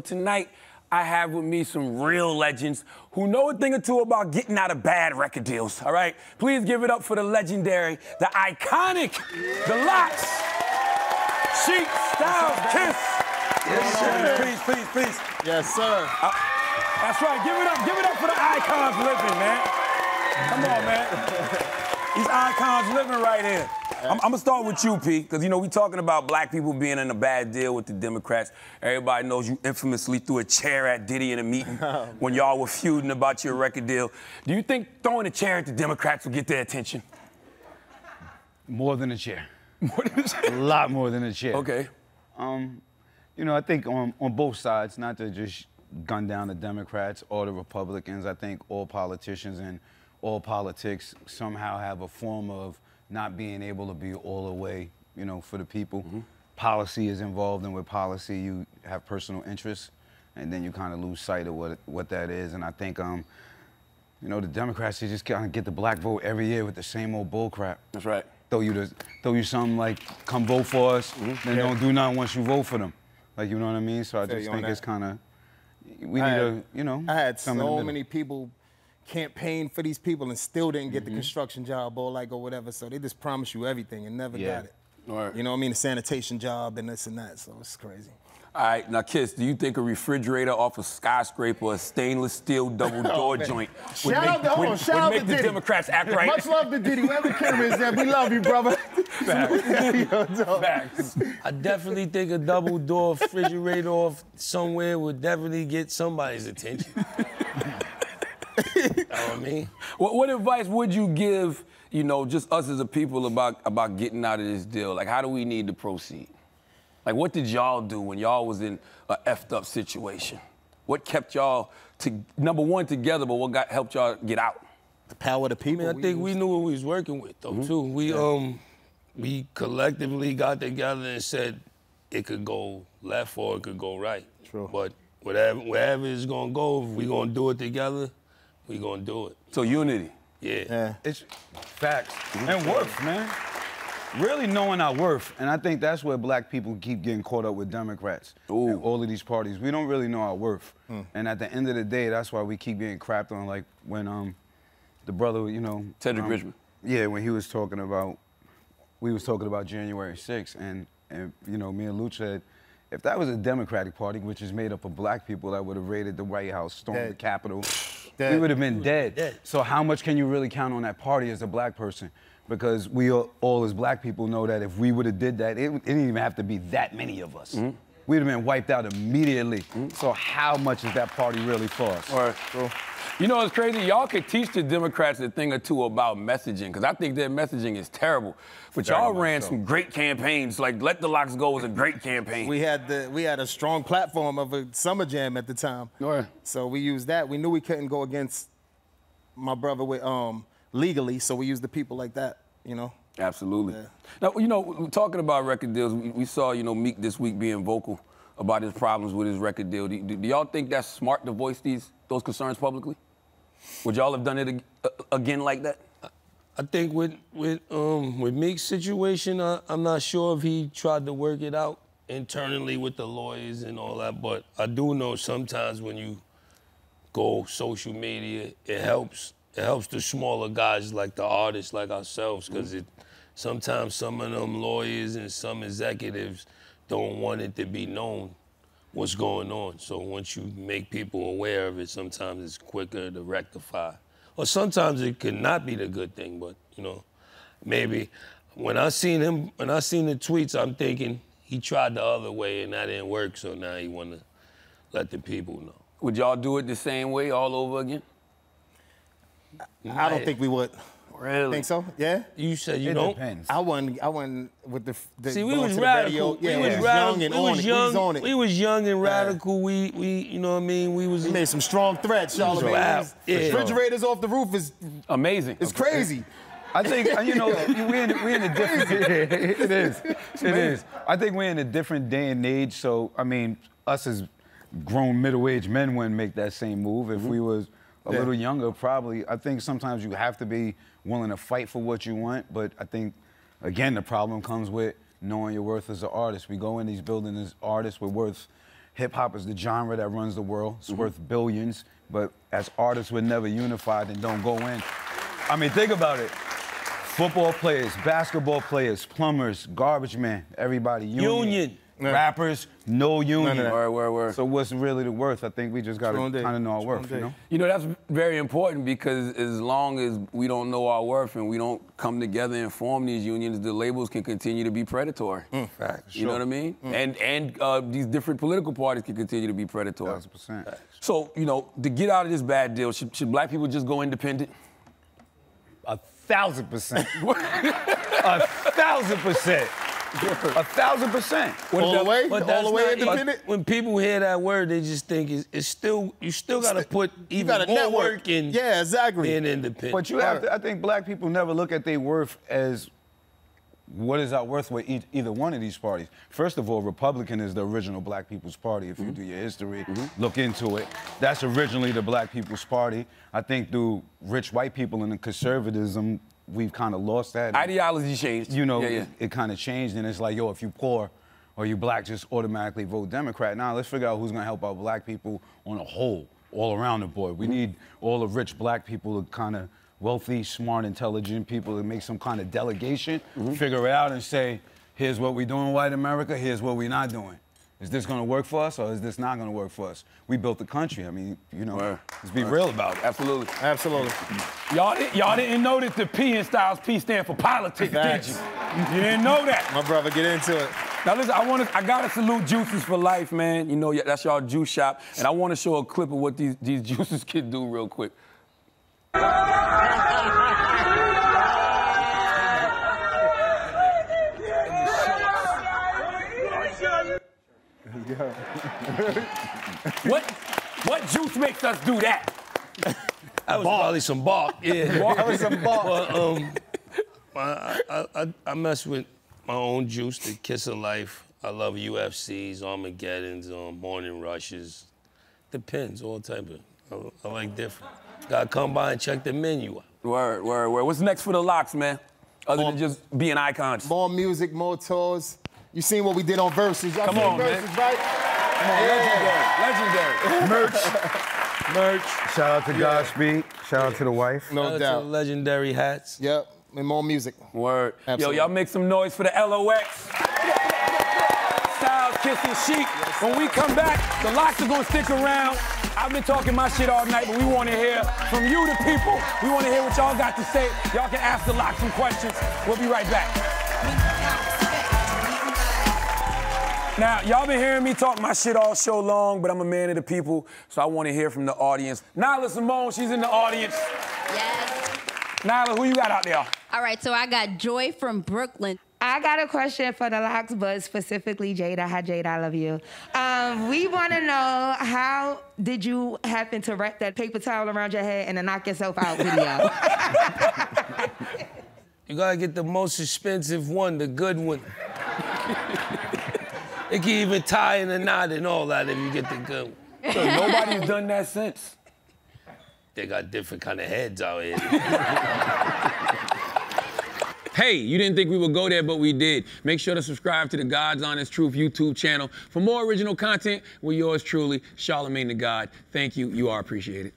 Tonight, I have with me some real legends who know a thing or two about getting out of bad record deals, all right? Please give it up for the legendary, the iconic, The LOX, Sheek Louch. Yes, sir. Please. Yes, sir. That's right, give it up for the icons living, man. Come on, man. These icons living right here. I'm gonna start with you, P, because, you know, we talking about black people being in a bad deal with the Democrats. Everybody knows you infamously threw a chair at Diddy in a meeting when y'all were feuding about your record deal. Do you think throwing a chair at the Democrats will get their attention? More than a chair. More than a chair? A lot more than a chair. Okay. You know, I think on both sides, not to just gun down the Democrats or the Republicans, I think all politicians and all politics somehow have a form of not being able to be all the way, you know, for the people. Mm-hmm. Policy is involved, and with policy, you have personal interests, and then you kind of lose sight of what that is. And I think, you know, the Democrats, they just kind of get the black vote every year with the same old bull crap. That's right. Throw you something like, come vote for us, then don't do nothing once you vote for them. Like, you know what I mean? So I just think it's kind of, we need to, you know. I had so many people campaign for these people and still didn't get the construction job or whatever, so they just promise you everything and never got it. Right. You know what I mean? The sanitation job and this and that, so it's crazy. All right, now, Kiss, do you think a refrigerator off a skyscraper, a stainless steel double-door joint would make the Democrats act right? Much love to Diddy. Wherever Kim is there, we love you, brother. Facts. I definitely think a double-door refrigerator off somewhere would definitely get somebody's attention. You know what I mean? What advice would you give, you know, just us as a people about getting out of this deal? Like, how do we need to proceed? Like, what did y'all do when y'all was in a effed up situation? What kept y'all, number one, together, but what helped y'all get out? The power of the people. I mean, I think we knew what we was working with, though, too. We collectively got together and said it could go left or it could go right. True. But wherever it's gonna go, if we gonna do it together, we gonna do it. So unity. Yeah. It's facts. And worth, man. Really knowing our worth. And I think that's where black people keep getting caught up with Democrats. And all of these parties. We don't really know our worth. And at the end of the day, that's why we keep getting crapped on, like when the brother, you know. Cedric Richmond. Yeah, when he was talking about, we was talking about January 6th, and you know, me and Louch said, if that was a Democratic Party, which is made up of black people that would have raided the White House, stormed the Capitol, we would have been dead. So how much can you really count on that party as a black person? Because we all as black people know that if we would have did that, it didn't even have to be that many of us. We'd have been wiped out immediately. So how much is that party really for us? All right. So, you know, it's crazy. Y'all could teach the Democrats a thing or two about messaging, because I think their messaging is terrible. But y'all ran some great campaigns. Like, Let the LOX Go was a great campaign. We had a strong platform of a summer jam at the time. Right. So we used that. We knew we couldn't go against my brother with legally, so we used the people like that, you know? Absolutely. Now, you know, talking about record deals, we saw, you know, Meek this week being vocal about his problems with his record deal. Do y'all think that's smart to voice those concerns publicly? Would y'all have done it again like that? I think with Meek's situation, I'm not sure if he tried to work it out internally with the lawyers and all that, but I do know sometimes when you go social media, it helps the smaller guys like the artists like ourselves, because sometimes some of them lawyers and some executives don't want it to be known what's going on. So once you make people aware of it, sometimes it's quicker to rectify. Or sometimes it could not be the good thing, but, you know, maybe when I seen the tweets, I'm thinking he tried the other way and that didn't work, so now he want to let the people know. Would y'all do it the same way all over again? I don't think we would. Really? Think so? Yeah? You said you don't? Depends. I won with the See, we was radical. Yeah, we was young and on it. We was young and radical. We you know what I mean? We made some strong threats, Charlamagne. Refrigerators off the roof is amazing. It's crazy. I think, you know, we're in a different... It is. I think we're in a different day and age, so, I mean, us as grown middle-aged men wouldn't make that same move. If we was a little younger, probably. I think sometimes you have to be willing to fight for what you want, but I think, again, the problem comes with knowing your worth as an artist. We go in these buildings as artists, we're worth hip-hop is the genre that runs the world. It's worth billions, but as artists, we're never unified and don't go in. I mean, think about it. Football players, basketball players, plumbers, garbage men, everybody, union. Rappers, no union. Word. So what's really the worth? I think we just gotta kind of know our worth, you know? You know, that's very important because as long as we don't know our worth and we don't come together and form these unions, the labels can continue to be predatory. Facts. You know what I mean? And these different political parties can continue to be predatory. 1,000%. So, you know, to get out of this bad deal, should black people just go independent? 1,000%. 1,000%. 1,000%. All the way? But All the way independent? When people hear that word, they just think it's still, you still got to put even more work in. Yeah, exactly. Being independent. But you have to, I think black people never look at their worth as what is our worth with either one of these parties. First of all, Republican is the original black people's party. If you do your history, look into it. That's originally the black people's party. I think through rich white people and the conservatism, we've kind of lost that. Ideology changed. You know, it kind of changed, and it's like, yo, if you poor or you black, just automatically vote Democrat. Now, let's figure out who's gonna help our black people on a whole, all around the board. We need all the rich black people to kind of wealthy, smart, intelligent people to make some kind of delegation, figure it out and say, here's what we're doing, white America, here's what we're not doing. Is this gonna work for us or is this not gonna work for us? We built the country. I mean, you know, let's be real about it. Absolutely. Absolutely. Y'all didn't know that the P in Styles P stand for politics, did you? You didn't know that. My brother, get into it. Now listen, I gotta salute Juices for Life, man. You know, that's y'all juice shop. And I wanna show a clip of what these juices can do real quick. What juice makes us do that? That was probably some bark. Yeah. That was some bark. I mess with my own juice, the Kiss of Life. I love UFCs, Armageddons, Morning Rushes. Depends, all type of. I like different. Gotta come by and check the menu out. Word. What's next for the LOX, man? Other than just being icons. More music, more tours. You seen what we did on Versus. Come on, Versus, man. right? Come on, legendary. Merch. Shout out to Godspeed. Shout out to the wife. No Shout out doubt. to legendary hats. Yep, and more music. Word. Absolutely. Yo, y'all make some noise for the LOX. Styles, Kiss, and Sheek. When we come back, the LOX are gonna stick around. I've been talking my shit all night, but we want to hear from you, the people. We want to hear what y'all got to say. Y'all can ask the LOX some questions. We'll be right back. Now, y'all been hearing me talk my shit all show long, but I'm a man of the people, so I want to hear from the audience. Nyla Simone, she's in the audience. Yes. Nyla, who you got out there? All right, so I got Joy from Brooklyn. I got a question for the LOX, but specifically Jada. Hi, Jada, I love you. We want to know, how did you happen to wrap that paper towel around your head and then knock yourself out video? You gotta get the most expensive one, the good one. It can even tie in a knot and all that if you get the good one. So nobody's done that since. They got different kind of heads out here. Hey, you didn't think we would go there, but we did. Make sure to subscribe to the God's Honest Truth YouTube channel for more original content with yours truly, Charlamagne Tha God. Thank you. You are appreciated.